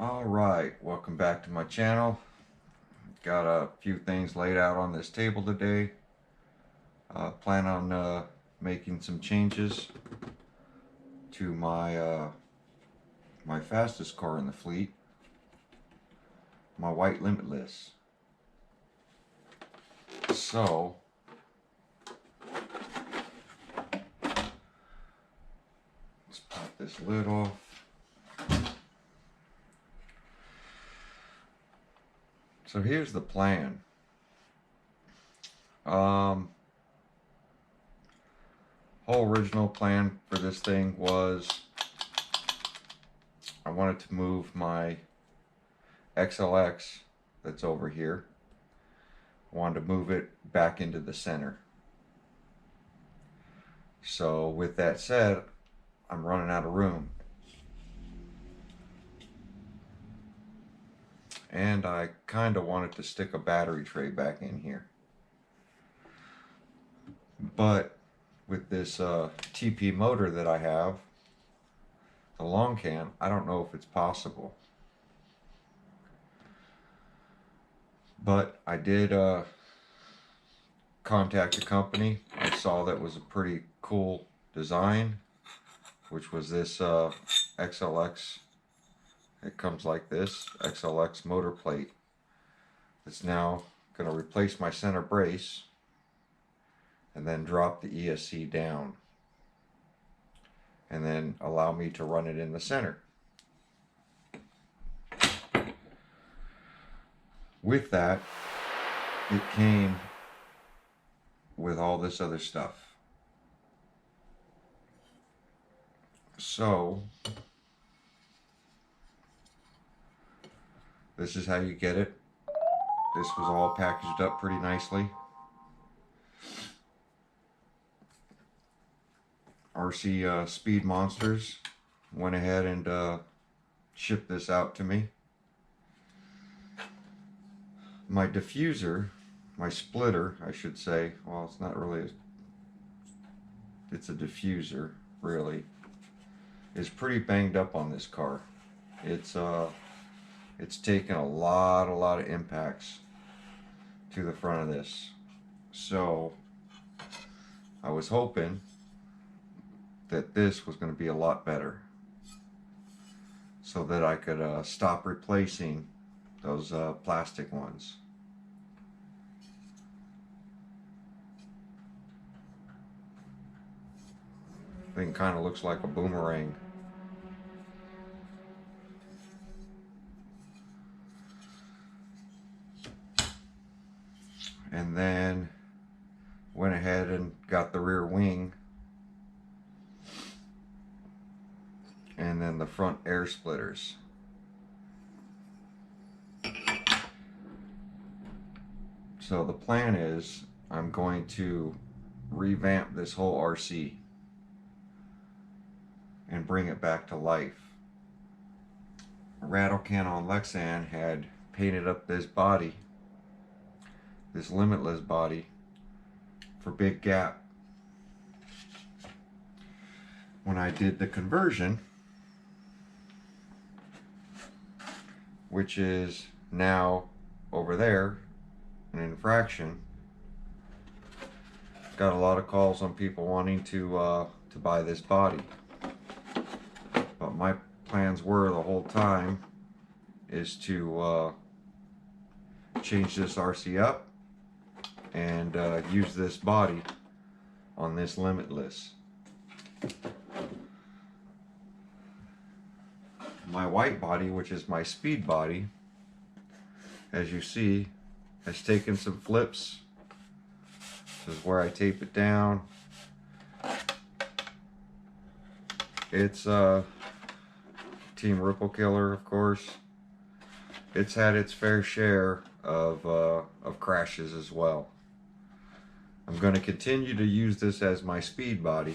Alright, welcome back to my channel. Got a few things laid out on this table today. Plan on making some changes to my fastest car in the fleet, my white limitless. So let's pop this lid off. So here's the plan. Whole original plan for this thing was I wanted to move my XLX that's over here. I wanted to move it back into the center. So with that said, I'm running out of room. And I kind of wanted to stick a battery tray back in here. But with this TP motor that I have, the long can, I don't know if it's possible. But I did contact a company I saw that was a pretty cool design, which was this XLX. It comes like this, XLX motor plate. It's now going to replace my center brace and then drop the ESC down and then allow me to run it in the center. With that, it came with all this other stuff. So this is how you get it. This was all packaged up pretty nicely. RC Speed Monsters went ahead and shipped this out to me. My diffuser, my splitter, I should say, well, it's not really, it's a diffuser, really, is pretty banged up on this car. It's taken a lot of impacts to the front of this. So I was hoping that this was going to be a lot better so that I could stop replacing those plastic ones. Thing kind of looks like a boomerang. And then went ahead and got the rear wing and then the front air splitters. So the plan is I'm going to revamp this whole RC and bring it back to life. Rattle Can on Lexan had painted up this body, this limitless body, for Big Gap. When I did the conversion, which is now over there, an infraction, got a lot of calls on people wanting to buy this body. But my plans were the whole time is to change this RC up and use this body on this limitless. My white body, which is my speed body, as you see, has taken some flips. This is where I tape it down. It's Team Ripple Killer, of course. It's had its fair share of crashes as well. I'm going to continue to use this as my speed body.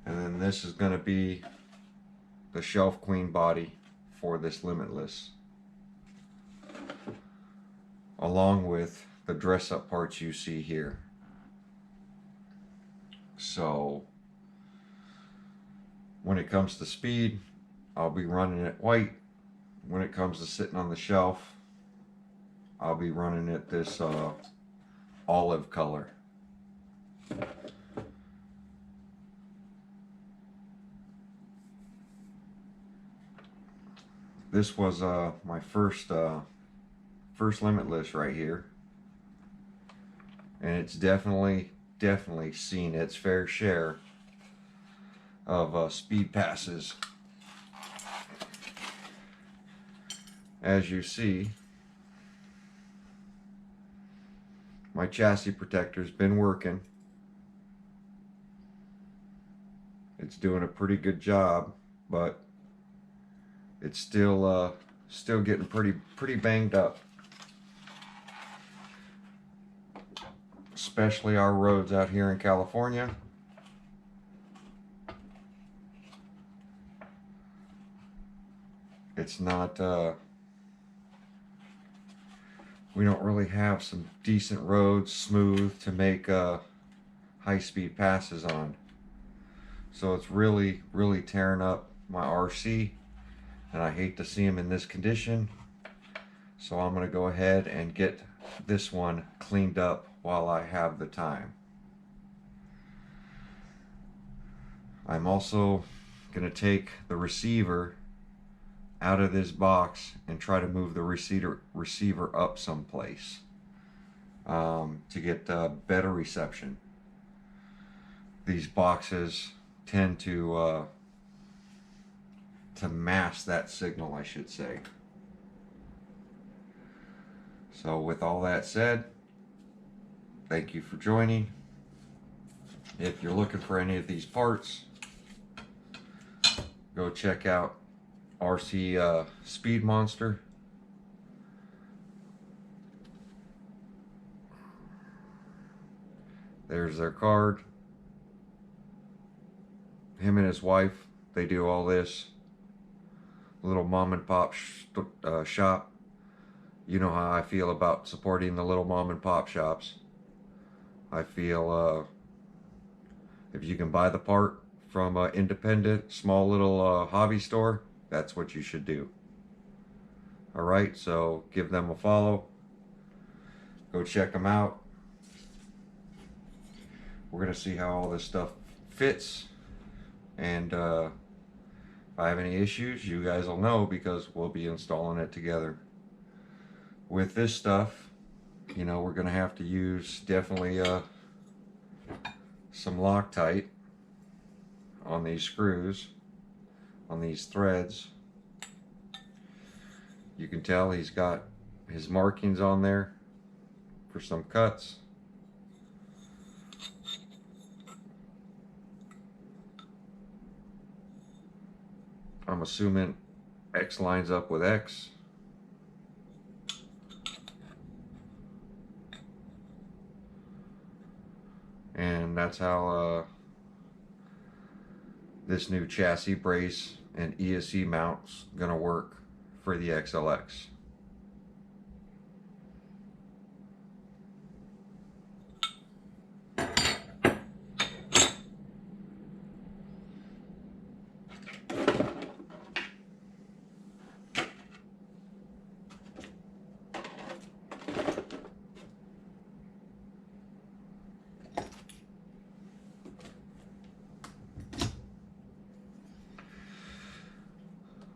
And then this is going to be the Shelf Queen body for this limitless, along with the dress up parts you see here. So when it comes to speed, I'll be running it white. When it comes to sitting on the shelf, I'll be running it this olive color. This was my first limitless right here, and it's definitely seen its fair share of speed passes. As you see, my chassis protector's been working. It's doing a pretty good job, but it's still getting pretty banged up. Especially our roads out here in California. It's not we don't really have some decent roads, smooth, to make high-speed passes on. So it's really tearing up my RC, and I hate to see them in this condition. So I'm going to go ahead and get this one cleaned up while I have the time. I'm also going to take the receiver out of this box and try to move the receiver up someplace to get better reception. These boxes tend to mask that signal, I should say. So with all that said, thank you for joining. If you're looking for any of these parts, go check out RC Speed Monster. There's their card. Him and his wife, they do all this. Little mom and pop shop. You know how I feel about supporting the little mom and pop shops. I feel if you can buy the part from an independent, small little hobby store, that's what you should do. Alright, so give them a follow. Go check them out. We're going to see how all this stuff fits. And if I have any issues, you guys will know, because we'll be installing it together. With this stuff, you know, we're going to have to use definitely some Loctite on these screws, on these threads. You can tell he's got his markings on there for some cuts. I'm assuming X lines up with X. And that's how this new chassis brace and ESC mount's gonna work for the XLX.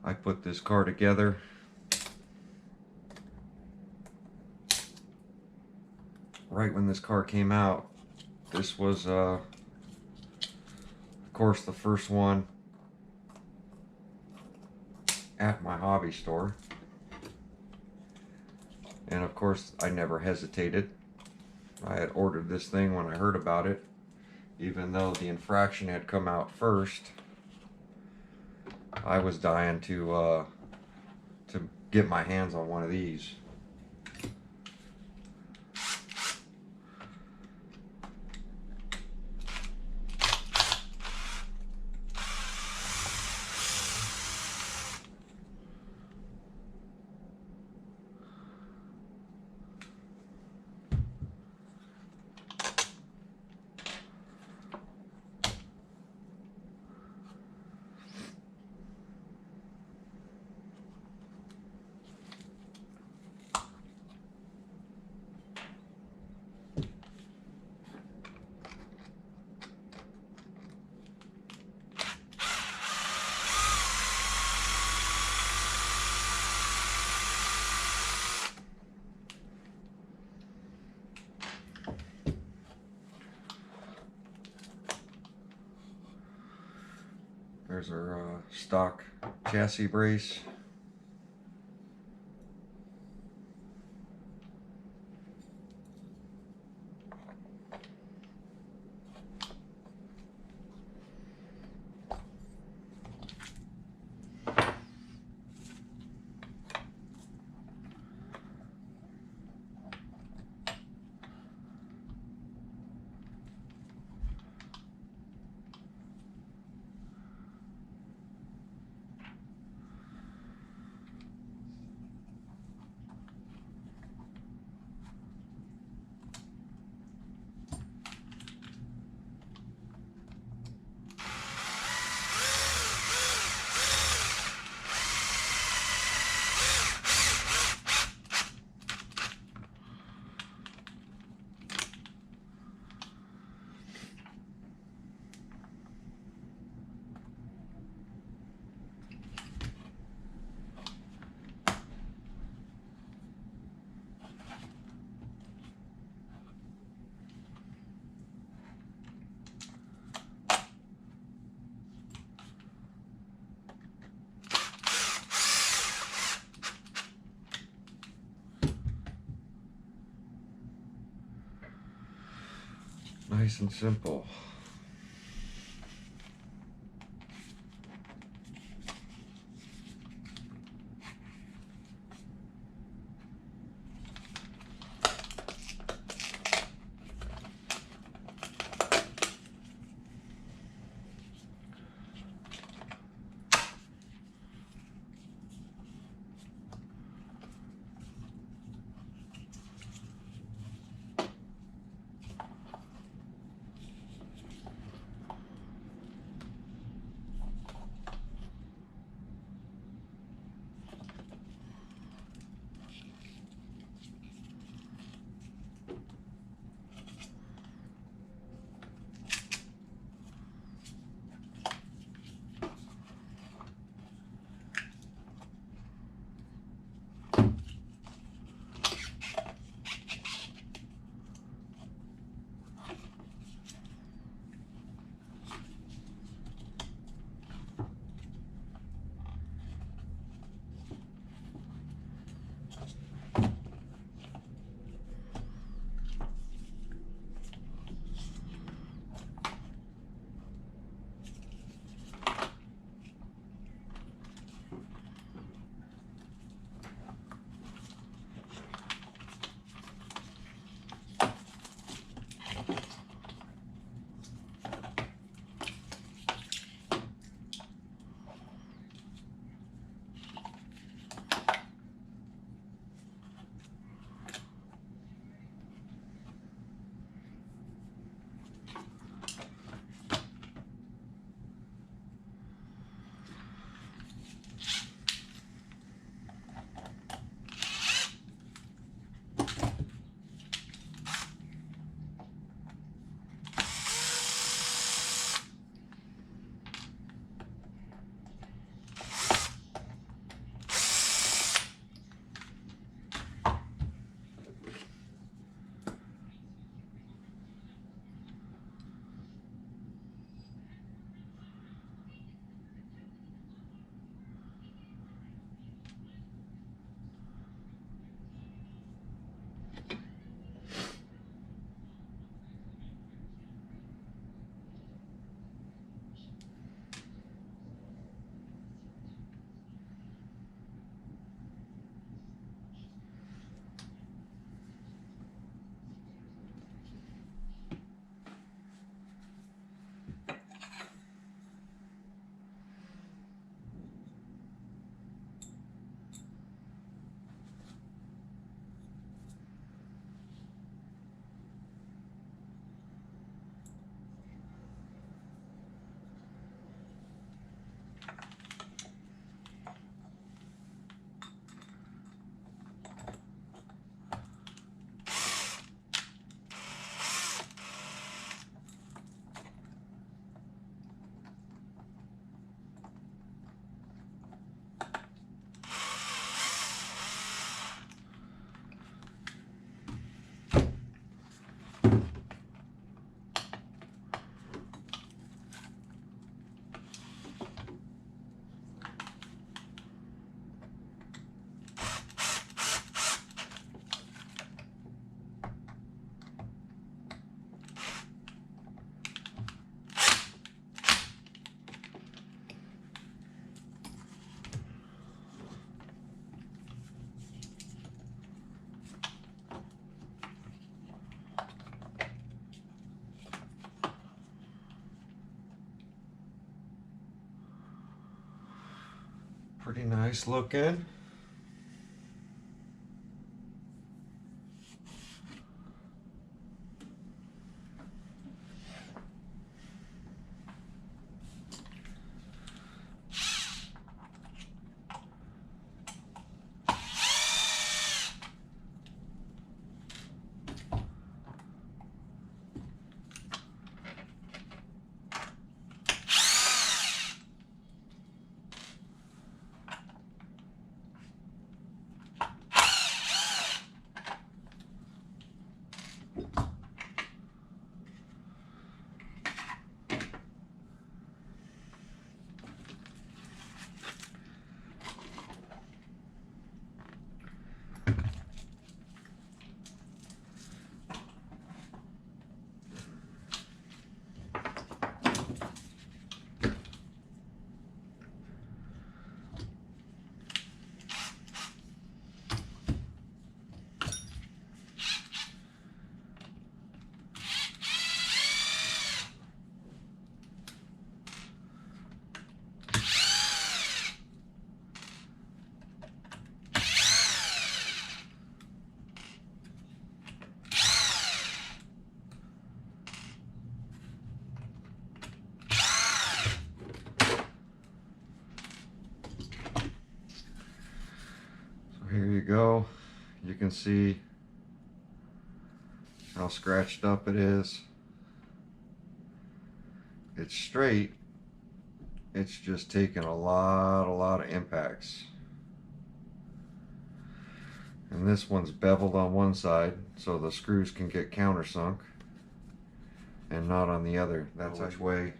I put this car together right when this car came out. This was of course the first one at my hobby store, and of course I never hesitated. I had ordered this thing when I heard about it, even though the infraction had come out first. I was dying to get my hands on one of these. There's our stock chassis brace. Nice and simple. Pretty nice looking. Here you go. You can see how scratched up it is. It's straight. It's just taken a lot of impacts. And this one's beveled on one side, so the screws can get countersunk, and not on the other. That's which way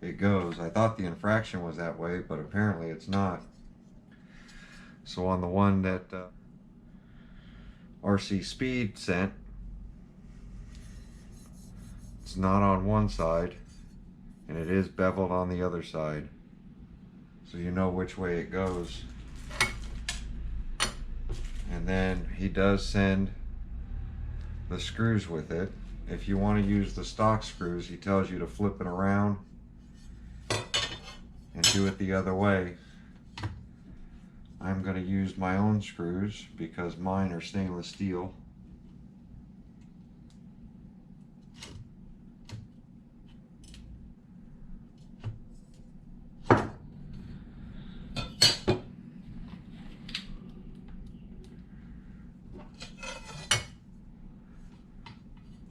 it goes. I thought the infraction was that way, but apparently it's not. So on the one that RC Speed sent, it's not on one side, and it is beveled on the other side. So you know which way it goes. And then he does send the screws with it. If you want to use the stock screws, he tells you to flip it around and do it the other way. I'm going to use my own screws because mine are stainless steel.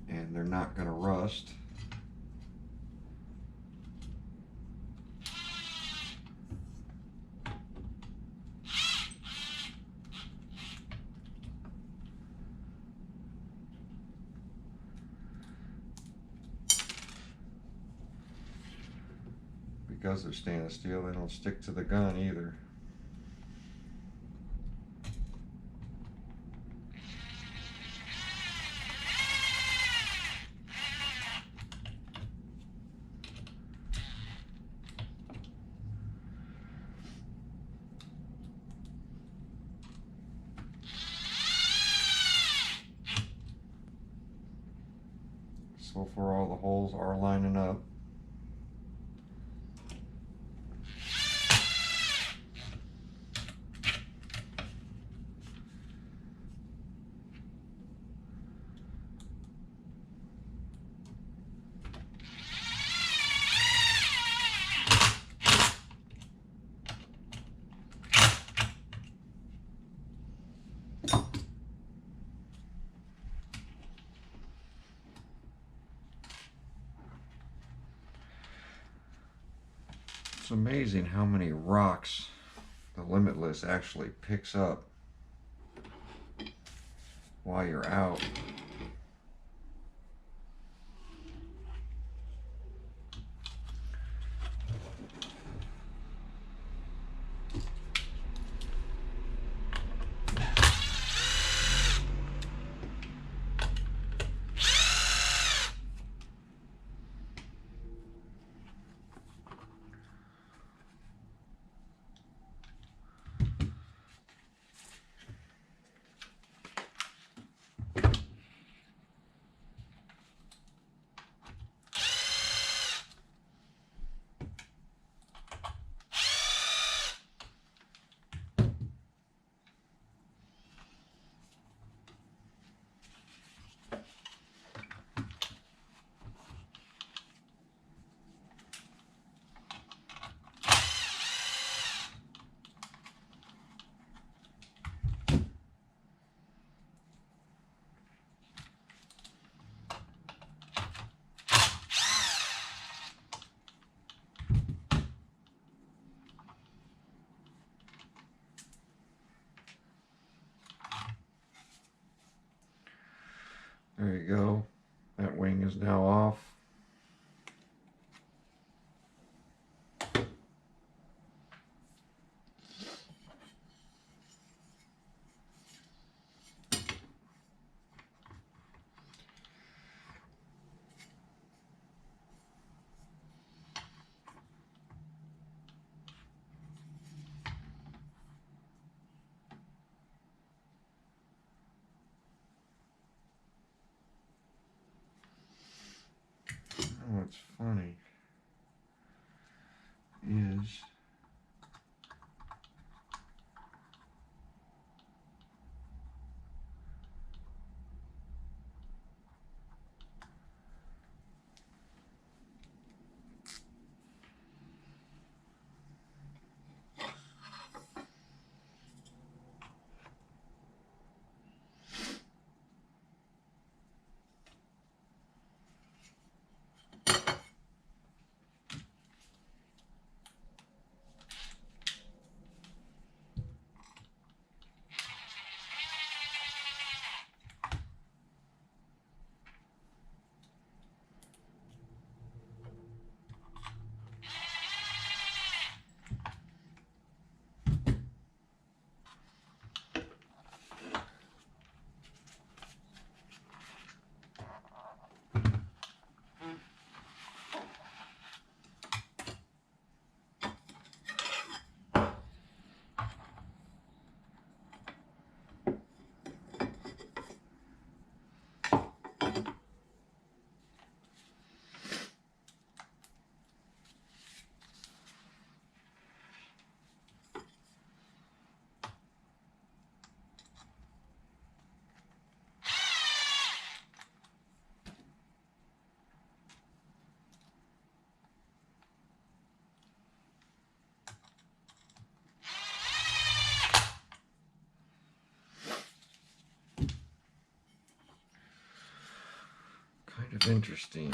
And they're not going to rust. Because they're stainless steel, they don't stick to the gun either. So far all the holes are lining up. It's amazing how many rocks the Limitless actually picks up while you're out. There you go. That wing is now off. What's funny is kind of interesting.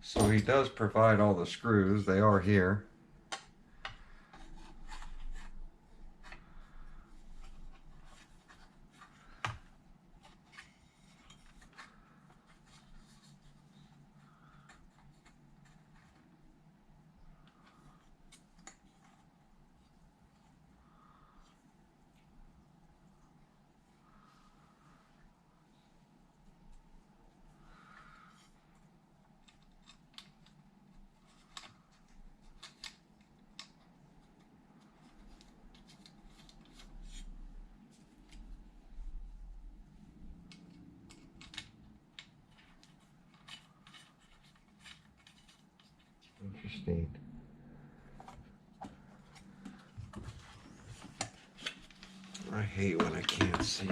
So he does provide all the screws. They are here. Interesting. I hate when I can't see.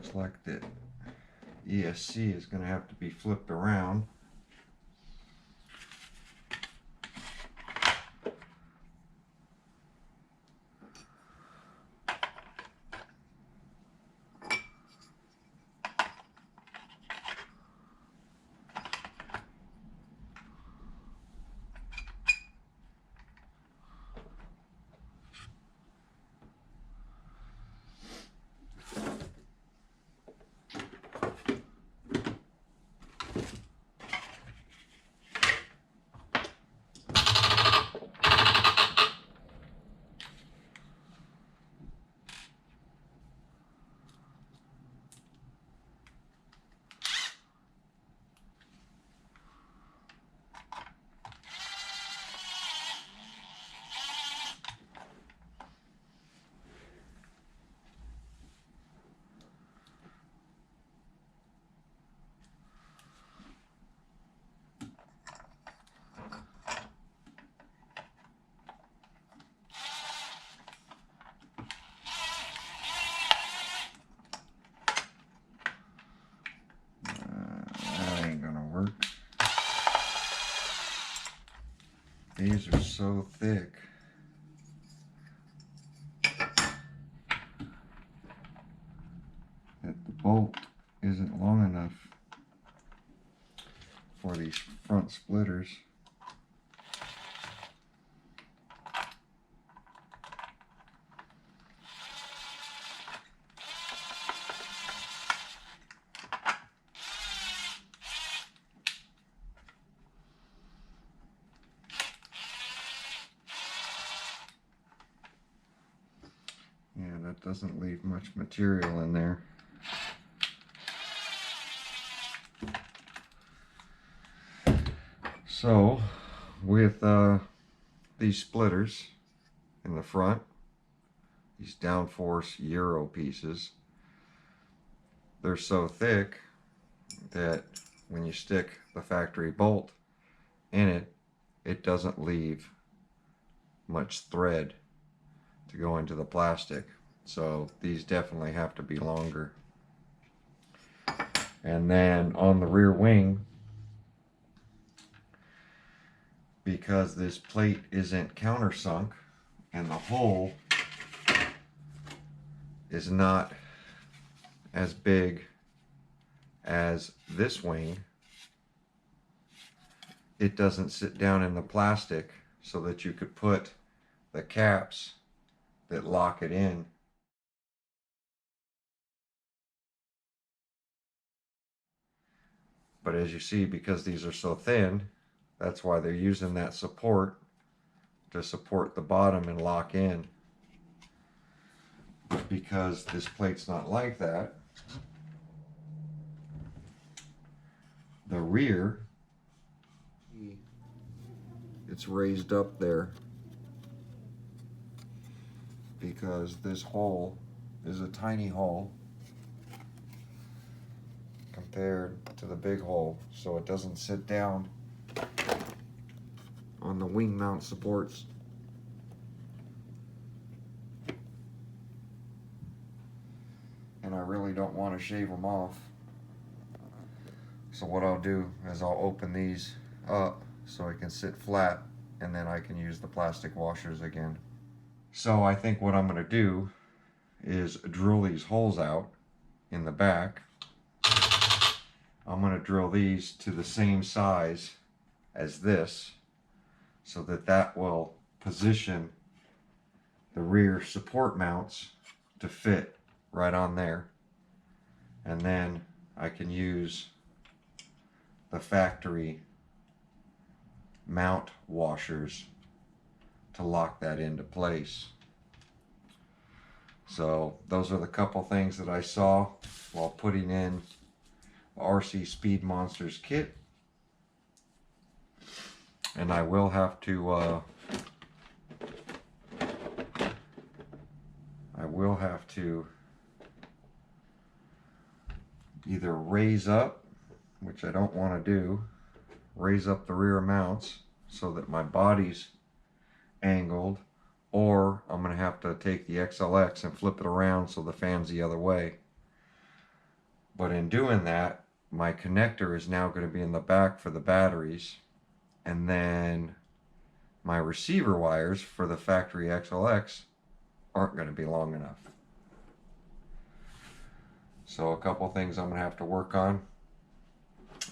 Looks like the ESC is going to have to be flipped around. These are so thick. That the bolt isn't long enough for these front splitters. Yeah, that doesn't leave much material in there. So, with these splitters in the front, these downforce Euro pieces, they're so thick that when you stick the factory bolt in it, it doesn't leave much thread to go into the plastic. So these definitely have to be longer. And then on the rear wing, because this plate isn't countersunk and the hole is not as big as this wing, it doesn't sit down in the plastic so that you could put the caps that lock it in. But as you see, because these are so thin, that's why they're using that support to support the bottom and lock in. But because this plate's not like that, the rear, it's raised up there because this hole is a tiny hole compared to the big hole, so it doesn't sit down on the wing mount supports. And I really don't want to shave them off. So what I'll do is I'll open these up so it can sit flat, and then I can use the plastic washers again. So I think what I'm going to do is drill these holes out in the back. I'm going to drill these to the same size as this, so that that will position the rear support mounts to fit right on there. And then I can use the factory mount washers to lock that into place. So those are the couple things that I saw while putting in the RC Speed Monsters kit. And I will have to either raise up, which I don't want to do, raise up the rear mounts so that my body's angled, or I'm going to have to take the XLX and flip it around so the fan's the other way. But in doing that, my connector is now going to be in the back for the batteries, and then my receiver wires for the factory XLX aren't going to be long enough. So a couple things I'm going to have to work on,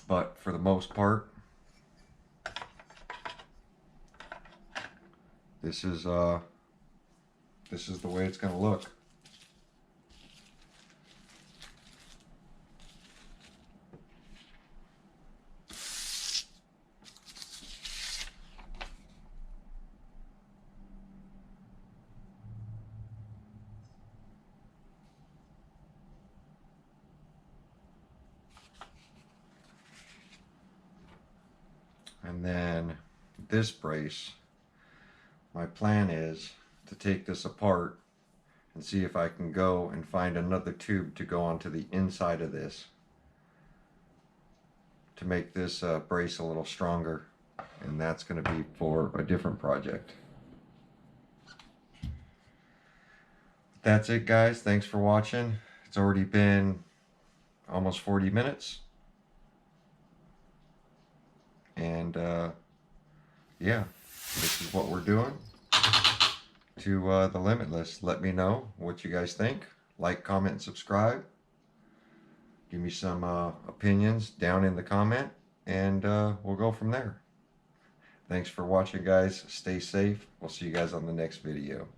but for the most part, this is the way it's going to look. And then this brace, my plan is to take this apart and see if I can go and find another tube to go onto the inside of this to make this brace a little stronger, and that's going to be for a different project. That's it, guys. Thanks for watching. It's already been almost 40 minutes. And yeah, this is what we're doing to the Limitless. Let me know what you guys think. Like, comment, and subscribe. Give me some opinions down in the comment, and we'll go from there. Thanks for watching, guys. Stay safe. We'll see you guys on the next video.